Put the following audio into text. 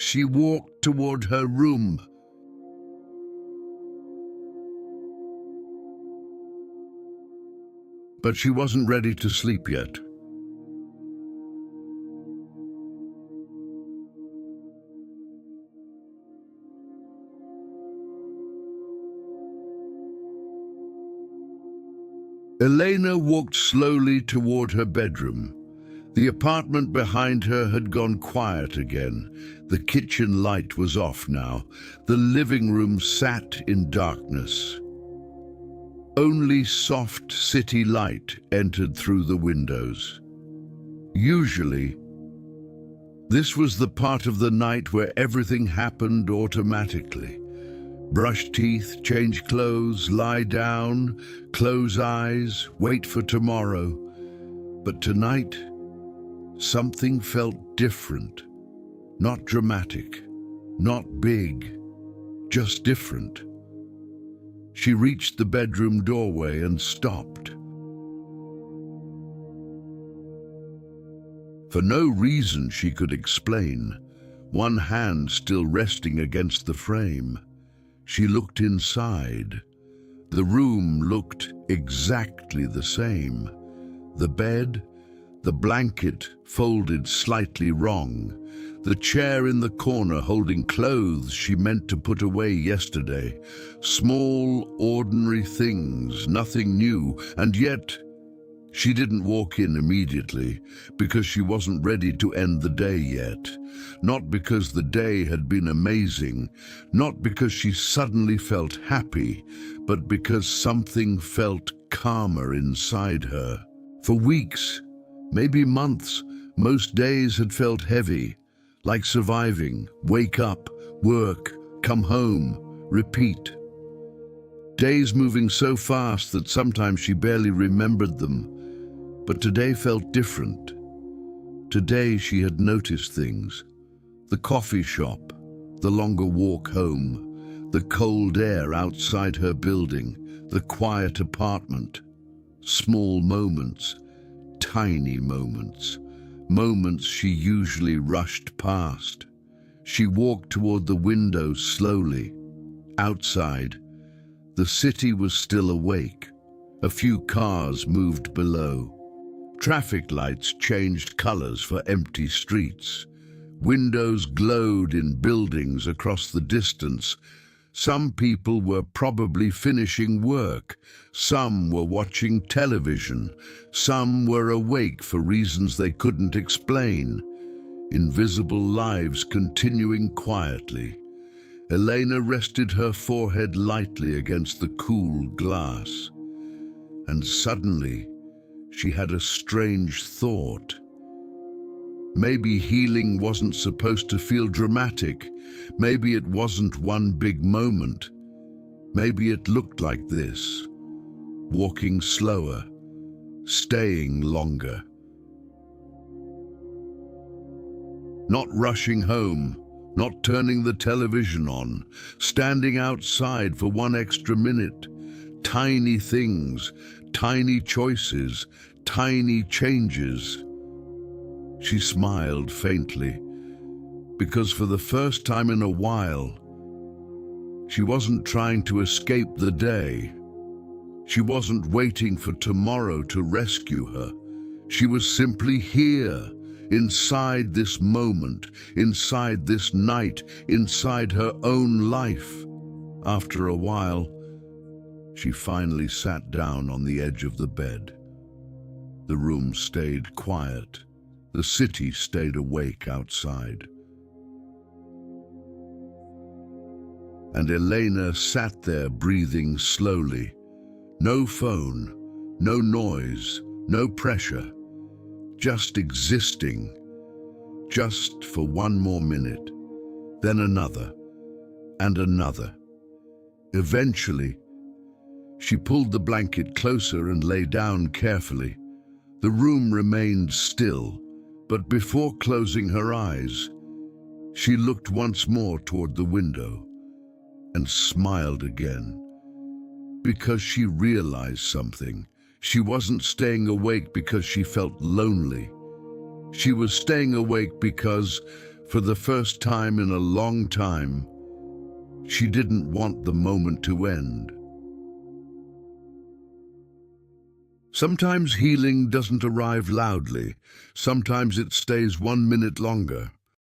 She walked toward her room. But she wasn't ready to sleep yet. Elena walked slowly toward her bedroom. The apartment behind her had gone quiet again. The kitchen light was off now. The living room sat in darkness. Only soft city light entered through the windows. Usually, this was the part of the night where everything happened automatically. Brush teeth, change clothes, lie down, close eyes, wait for tomorrow. But tonight, something felt different. Not dramatic, not big, just different. She reached the bedroom doorway and stopped. For no reason she could explain, one hand still resting against the frame. She looked inside. The room looked exactly the same. The bed, the blanket folded slightly wrong. The chair in the corner holding clothes she meant to put away yesterday. Small, ordinary things, nothing new, and yet she didn't walk in immediately because she wasn't ready to end the day yet. Not because the day had been amazing, not because she suddenly felt happy, but because something felt calmer inside her. For weeks, maybe months, most days had felt heavy, like surviving, wake up, work, come home, repeat. Days moving so fast that sometimes she barely remembered them. But today felt different. Today she had noticed things. The coffee shop, the longer walk home, the cold air outside her building, the quiet apartment. Small moments, tiny moments, moments she usually rushed past. She walked toward the window slowly. Outside, the city was still awake. A few cars moved below. Traffic lights changed colors for empty streets. Windows glowed in buildings across the distance. Some people were probably finishing work. Some were watching television. Some were awake for reasons they couldn't explain. Invisible lives continuing quietly. Elena rested her forehead lightly against the cool glass. And suddenly, she had a strange thought. Maybe healing wasn't supposed to feel dramatic. Maybe it wasn't one big moment. Maybe it looked like this: walking slower, staying longer. Not rushing home, not turning the television on, standing outside for one extra minute. Tiny things, tiny choices, tiny changes. She smiled faintly, because for the first time in a while, she wasn't trying to escape the day. She wasn't waiting for tomorrow to rescue her. She was simply here, inside this moment, inside this night, inside her own life. After a while, she finally sat down on the edge of the bed. The room stayed quiet. The city stayed awake outside. And Elena sat there breathing slowly. No phone, no noise, no pressure. Just existing. Just for one more minute. Then another. And another. Eventually, she pulled the blanket closer and lay down carefully. The room remained still, but before closing her eyes, she looked once more toward the window and smiled again. Because she realized something. She wasn't staying awake because she felt lonely. She was staying awake because, For the first time in a long time, she didn't want the moment to end. Sometimes healing doesn't arrive loudly. Sometimes it stays 1 minute longer.